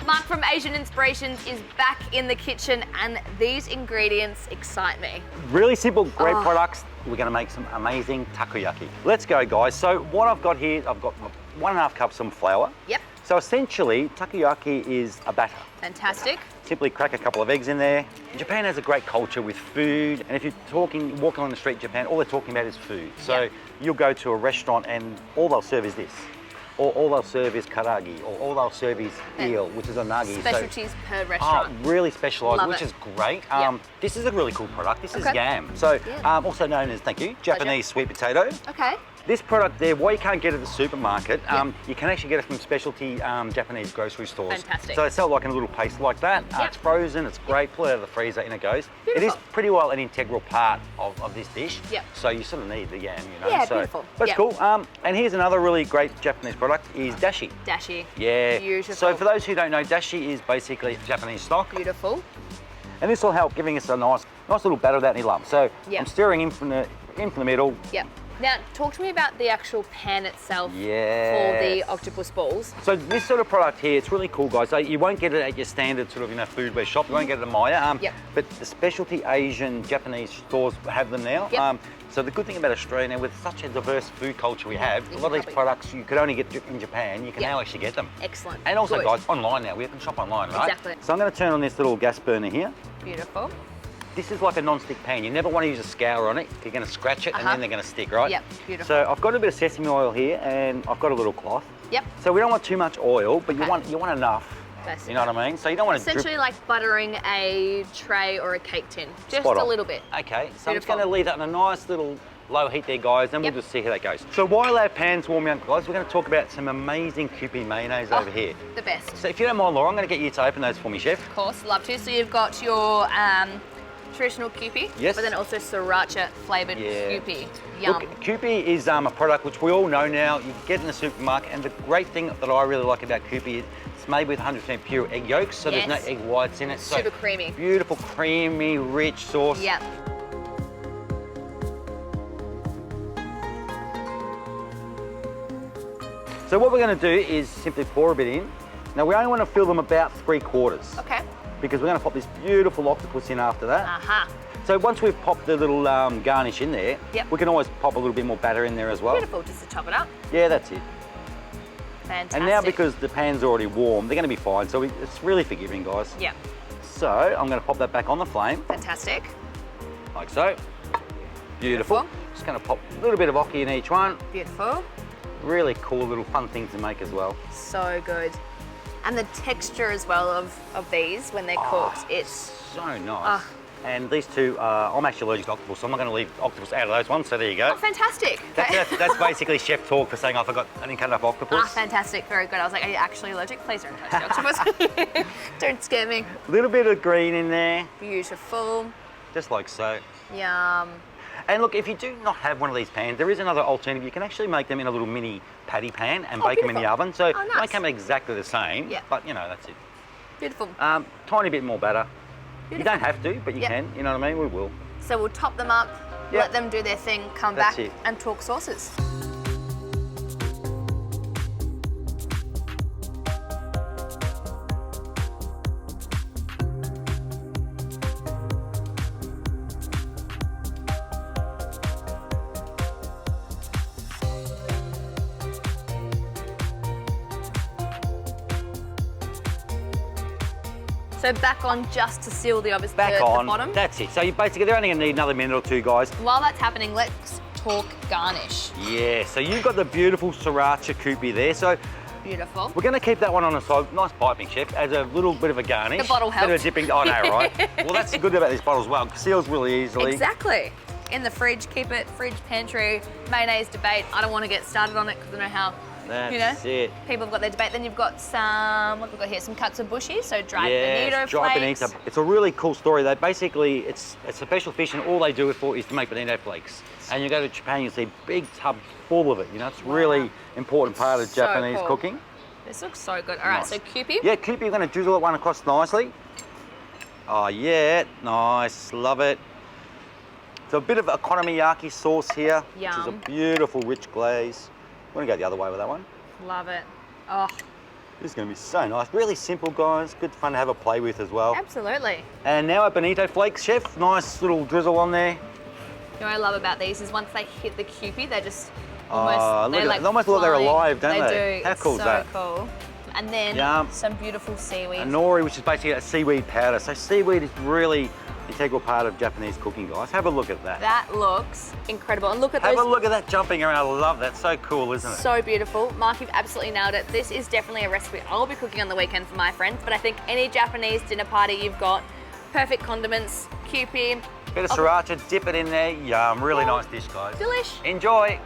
Mark from Asian Inspirations is back in the kitchen and these ingredients excite me. Really simple, great products. We're gonna make some amazing takoyaki. Let's go, guys. So what I've got here, I've got 1.5 cups of flour. Yep. So essentially, takoyaki is a batter. Fantastic. Simply crack a couple of eggs in there. Japan has a great culture with food, and if you're walking on the street in Japan, all they're talking about is food. So you'll go to a restaurant and all they'll serve is this. Or all they'll serve is karagi, or all they'll serve is eel, which is a nagi. Specialties per restaurant. Really specialised, which is great. Yep. This is a really cool product. This is yam. So also known as, thank you, Japanese sweet potato. Okay. This product there, why you can't get it at the supermarket, you can actually get it from specialty Japanese grocery stores. Fantastic. So they sell it like in a little paste like that. It's frozen, it's great, pull it out of the freezer, in it goes. Beautiful. It is pretty well an integral part of this dish. Yep. So you sort of need the yam, you know. Yeah, so, beautiful. But it's cool. And here's another really great Japanese product is dashi. Dashi. Yeah. Beautiful. So for those who don't know, dashi is basically Japanese stock. Beautiful. And this will help giving us a nice little batter without any lumps. So Yep. I'm stirring in from the middle. Yep. Now, talk to me about the actual pan itself for the octopus balls. So this sort of product here, it's really cool, guys. So you won't get it at your standard sort of foodware shop. You won't get it at Maya. But the specialty Asian Japanese stores have them now. So the good thing about Australia now, with such a diverse food culture we have, a lot of these products you could only get in Japan, you can now actually get them. Excellent. And also, guys, online now. We can shop online, right? Exactly. So I'm going to turn on this little gas burner here. Beautiful. This is like a non-stick pan. You never want to use a scour on it. You're going to scratch it and then they're going to stick, right? Yep, beautiful. So I've got a bit of sesame oil here and I've got a little cloth. Yep. So we don't want too much oil, but you want enough. Basically. You know what I mean? So you don't want to essentially like buttering a tray or a cake tin. Just a little bit. Okay, so I'm just going to leave that on a nice little low heat there, guys, then we'll just see how that goes. So while our pan's warming up, guys, we're going to talk about some amazing Kewpie mayonnaise over here. The best. So if you don't mind, Laura, I'm going to get you to open those for me, Chef. Of course, love to. So you've got your traditional Kewpie, but then also sriracha flavoured Kewpie. Yum. Look, Kewpie is a product which we all know now. You can get in the supermarket, and the great thing that I really like about Kewpie is it's made with 100% pure egg yolks, so there's no egg whites in it. Super creamy. Beautiful, creamy, rich sauce. Yep. So what we're going to do is simply pour a bit in. Now we only want to fill them about 3/4. Okay. Because we're going to pop this beautiful octopus in after that. So once we've popped the little garnish in there, we can always pop a little bit more batter in there as well. Beautiful, just to top it up. Yeah, that's it. Fantastic. And now because the pan's already warm, they're going to be fine. So it's really forgiving, guys. Yeah. So I'm going to pop that back on the flame. Fantastic. Like so. Beautiful. Just going to pop a little bit of oki in each one. Beautiful. Really cool little fun thing to make as well. So good. And the texture as well of these when they're cooked, it's so nice. And these two, I'm actually allergic to octopus, so I'm not going to leave octopus out of those ones, so there you go. Oh, fantastic. That's basically chef talk for saying I didn't cut enough octopus. Fantastic, very good. I was like, are you actually allergic? Please don't touch the octopus. Don't scare me. A little bit of green in there. Beautiful. Just like so. Yum. And look, if you do not have one of these pans, there is another alternative. You can actually make them in a little mini patty pan and bake them in the oven. So they won't come exactly the same, but you know, that's it. Beautiful. Tiny bit more batter. Beautiful. You don't have to, but you can, you know what I mean? We will. So we'll top them up, let them do their thing, come back and talk sauces. So back on just to seal the obvious the bottom. That's it. So you basically, they're only going to need another minute or two, guys. While that's happening, let's talk garnish. Yeah, so you've got the beautiful sriracha Kewpie there. So beautiful. We're going to keep that one on the side. Nice piping, Chef, as a little bit of a garnish. The bottle helps. Bit of dipping. I know, right? Well, that's good about this bottle as well. It seals really easily. Exactly. In the fridge, keep it. Fridge, pantry, mayonnaise debate. I don't want to get started on it because I know how. That's it. People have got their debate. Then you've got some, what have we got here? Some katsuobushi, so dried bonito dried flakes. bonito. It's a really cool story. They basically, it's a special fish, and all they do it for is to make bonito flakes. And you go to Japan, you see big tubs full of it. You know, it's really important part of Japanese cooking. This looks so good. All right, so Kewpie. Yeah, Kewpie, you're going to drizzle that one across nicely. Oh yeah, nice, love it. So a bit of okonomiyaki sauce here, which is a beautiful rich glaze. We're going to go the other way with that one. Love it. Oh, This is going to be so nice. Really simple, guys. Good fun to have a play with as well. Absolutely. And now our bonito flakes, chef. Nice little drizzle on there. You know what I love about these is once they hit the Kewpie, they're just almost, they almost look like they're alive, don't they? They do. How cool is that? So cool. And then some beautiful seaweed. A nori, which is basically a seaweed powder. So seaweed is really an integral part of Japanese cooking, guys. Have a look at that. That looks incredible. And look at those. Have a look at that jumping around. I love that. So cool, isn't it? So beautiful. Mark, you've absolutely nailed it. This is definitely a recipe I'll be cooking on the weekend for my friends, but I think any Japanese dinner party you've got, perfect condiments, Kewpie. Bit of sriracha, dip it in there. Yum, really nice dish, guys. Delish. Enjoy.